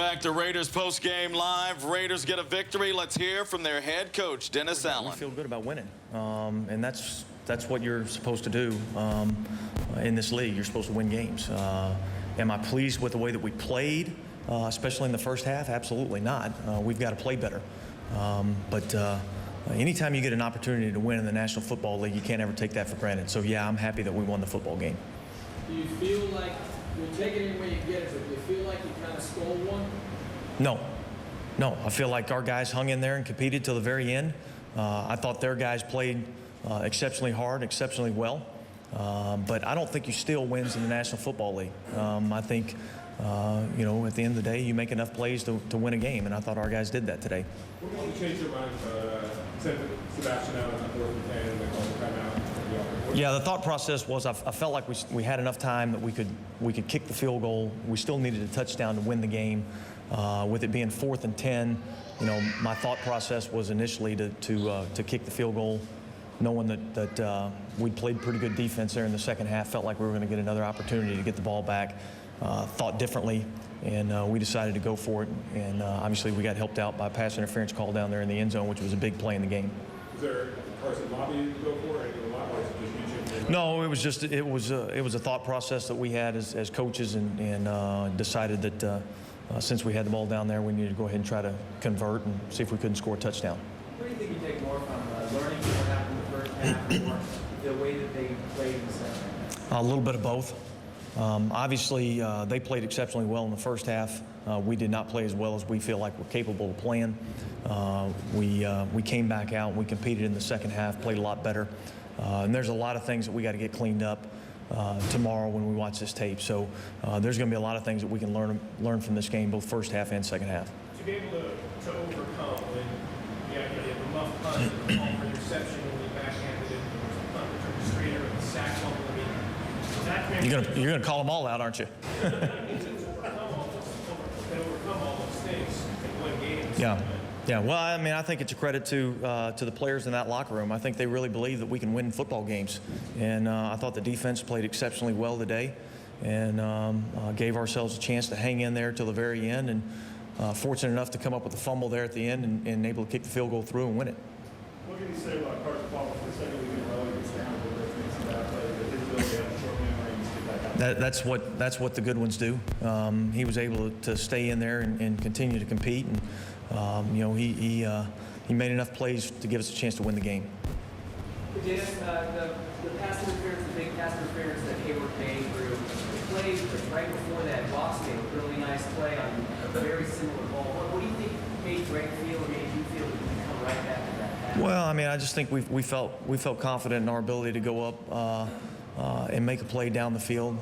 back to Raiders post-game live. Raiders get a victory. Let's hear from their head coach, Dennis Allen. We feel good about winning, and that's what you're supposed to do in this league. You're supposed to win games. Am I pleased with the way that we played, especially in the first half? Absolutely not. We've got to play better. But anytime you get an opportunity to win in the National Football League, you can't ever take that for granted. So, yeah, I'm happy that we won the football game. Do you feel like you'll take it any way you get it, but do you feel like you kind of stole one? No. I feel like our guys hung in there and competed till the very end. I thought their guys played exceptionally hard, exceptionally well. But I don't think you steal wins in the National Football League. I think, you know, at the end of the day, you make enough plays to win a game, and I thought our guys did that today. What made you change your mind, send Sebastian out on the 4th and 10 and then call the timeout? Yeah, the thought process was I felt like we had enough time that we could kick the field goal. We still needed a touchdown to win the game. With it being 4th and 10, you know, my thought process was initially to kick the field goal, knowing that we'd played pretty good defense there in the second half. Felt like we were going to get another opportunity to get the ball back. Thought differently, and we decided to go for it. And obviously, we got helped out by a pass interference call down there in the end zone, which was a big play in the game. Is there Carson lobby to go for it? No, it was just it was a thought process that we had as coaches, and decided that since we had the ball down there, we needed to go ahead and try to convert and see if we couldn't score a touchdown. What do you think you take more from learning what happened in the first half or the way that they played in the second half? A little bit of both. Obviously, they played exceptionally well in the first half. We did not play as well as we feel like we're capable of playing. We came back out and we competed in the second half, played a lot better. And there's a lot of things that we got to get cleaned up tomorrow when we watch this tape. So there's going to be a lot of things that we can learn from this game, both first half and second half. To be able to overcome when you have a muff punt and a call for interception when you backhanded it, punt return to straighter and the sack fumble. I mean, you're gonna call them all out, aren't you? Overcome all those things and win games. Yeah. Well, I mean, I think it's a credit to the players in that locker room. I think they really believe that we can win football games, and I thought the defense played exceptionally well today, and gave ourselves a chance to hang in there till the very end, and fortunate enough to come up with a fumble there at the end and able to kick the field goal through and win it. What can you say about Carson Palmer for the second week in a row? He gets down with it, makes some bad plays, but his ability on short memory. That's what the good ones do. He was able to stay in there and continue to compete, and you know, he made enough plays to give us a chance to win the game. Dennis, the pass interference, the big pass interference that Hayward made through the play right before that, Boss made a really nice play on a very similar ball. What do you think made Greg feel or made you feel that you come right back to that pass? Well, I mean, I just think we felt confident in our ability to go up and make a play down the field,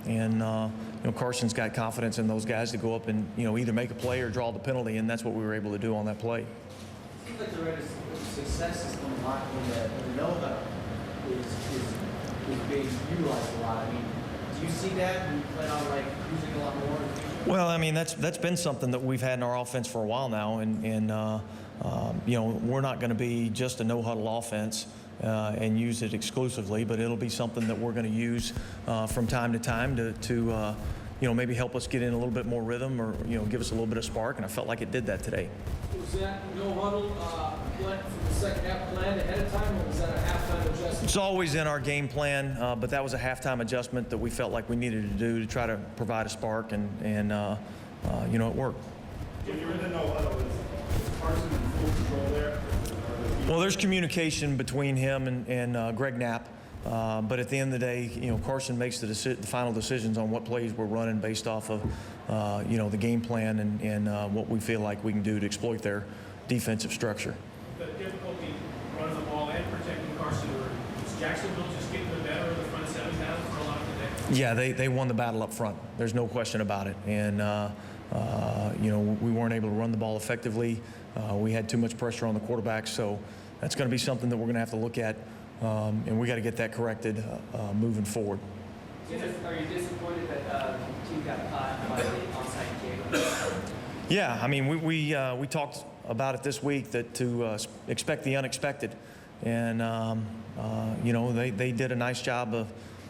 and you know, Carson's got confidence in those guys to go up and, you know, either make a play or draw the penalty, and that's what we were able to do on that play. It seems like the Raiders' success is coming a lot when the no-huddle is being utilized a lot. I mean, do you see that and you plan on like using a lot more? Well, I mean, that's been something that we've had in our offense for a while now, and you know, we're not going to be just a no-huddle offense and use it exclusively, but it'll be something that we're going to use from time to time to you know, maybe help us get in a little bit more rhythm, or, you know, give us a little bit of spark, and I felt like it did that today. Was that no-huddle plan from the second half planned ahead of time, or was that a halftime adjustment? It's always in our game plan, but that was a halftime adjustment that we felt like we needed to do to try to provide a spark, and you know, it worked. If you're in the no-huddle, is Carson in full control there? Well, there's communication between him and Greg Knapp, but at the end of the day, you know, Carson makes the final decisions on what plays we're running based off of, you know, the game plan and what we feel like we can do to exploit their defensive structure. The difficulty running the ball and protecting Carson, or is Jacksonville just getting the better of the front seven battle for a lot of the day? Yeah, they won the battle up front. There's no question about it, and you know, we weren't able to run the ball effectively. We had too much pressure on the quarterback, so that's going to be something that we're going to have to look at, and we got to get that corrected moving forward. Are you disappointed that the team got caught by the onside kick? Yeah, I mean, we talked about it this week, that to expect the unexpected, and you know, they did a nice job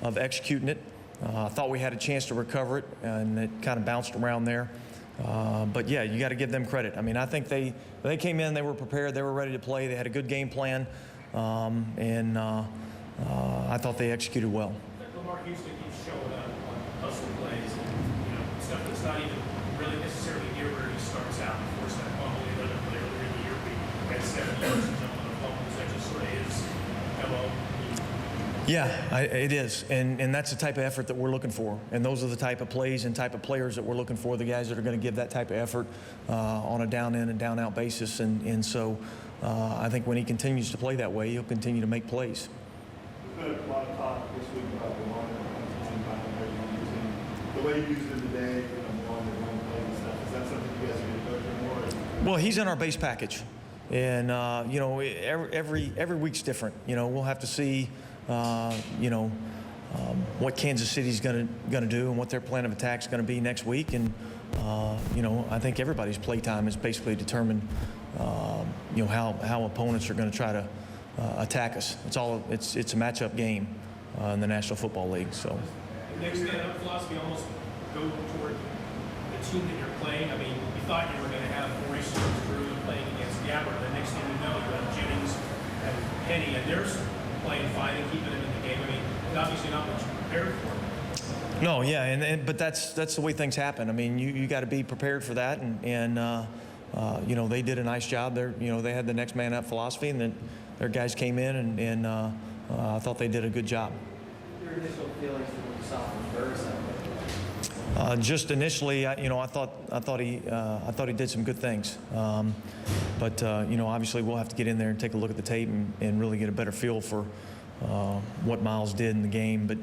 of executing it. I thought we had a chance to recover it, and it kind of bounced around there. But yeah, you got to give them credit. I mean, I think they came in, they were prepared, they were ready to play, they had a good game plan, and I thought they executed well. Lamar Houston keeps showing up on hustle plays, and, stuff that's not even really necessarily near where he starts out. He forced that fumble the other play earlier in the year. We had 7 yards to jump on the fumbles. That just sort of is hello. Yeah, it is, and that's the type of effort that we're looking for, and those are the type of plays and type of players that we're looking for, the guys that are going to give that type of effort on a down-in and down-out basis, and so I think when he continues to play that way, he'll continue to make plays. There's been a lot of talk this week about the line on the team. The way you used it today, more on the run play and stuff, is that something you guys are going to go through more? Well, he's in our base package, and every week's different. We'll have to see what Kansas City's going to do and what their plan of attack is going to be next week. And I think everybody's play time is basically determined. How opponents are going to try to attack us. It's a matchup game in the National Football League. So. Next man up philosophy almost go toward the team that you're playing. I mean, you thought you were going to have Maurice Drew playing against the Jaguars. The next thing you know, you have Jennings and Penny, and they're playing fine and keeping him in the game. I mean, obviously not much prepared for him. No, yeah, but that's the way things happen. I mean, you got to be prepared for that, and they did a nice job. They had the next man up philosophy, and then their guys came in, and I thought they did a good job. Your initial feelings when you saw him first? Just initially, I thought he did some good things, but obviously we'll have to get in there and take a look at the tape and really get a better feel for what Miles did in the game. But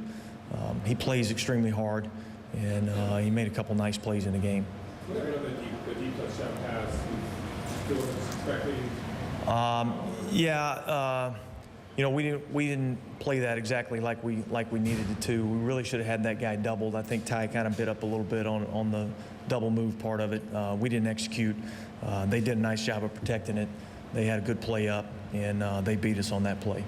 he plays extremely hard, and he made a couple nice plays in the game. The deep touchdown pass, you feel expecting? We didn't play that exactly like we needed it to. We really should have had that guy doubled. I think Ty kind of bit up a little bit on the double move part of it. We didn't execute. They did a nice job of protecting it. They had a good play up, and they beat us on that play.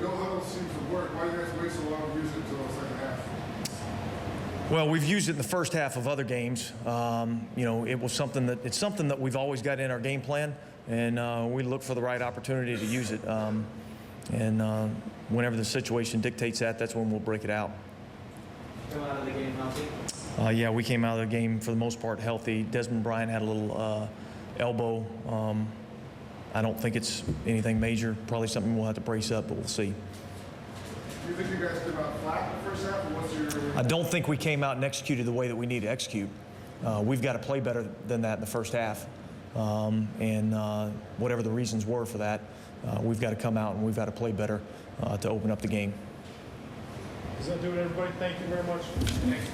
No huddle seems to work. Why do you guys wait so long to use it until the second half? Well, we've used it in the first half of other games. It's something that we've always got in our game plan, and we look for the right opportunity to use it. Whenever the situation dictates that, that's when we'll break it out. Come out of the game healthy? Yeah, we came out of the game for the most part healthy. Desmond Bryant had a little elbow. I don't think it's anything major. Probably something we'll have to brace up, but we'll see. Do you think you guys came out flat in the first half, or what's your? I don't think we came out and executed the way that we need to execute. We've got to play better than that in the first half. Whatever the reasons were for that, we've got to come out and we've got to play better to open up the game. Does that do it, everybody? Thank you very much. Thanks.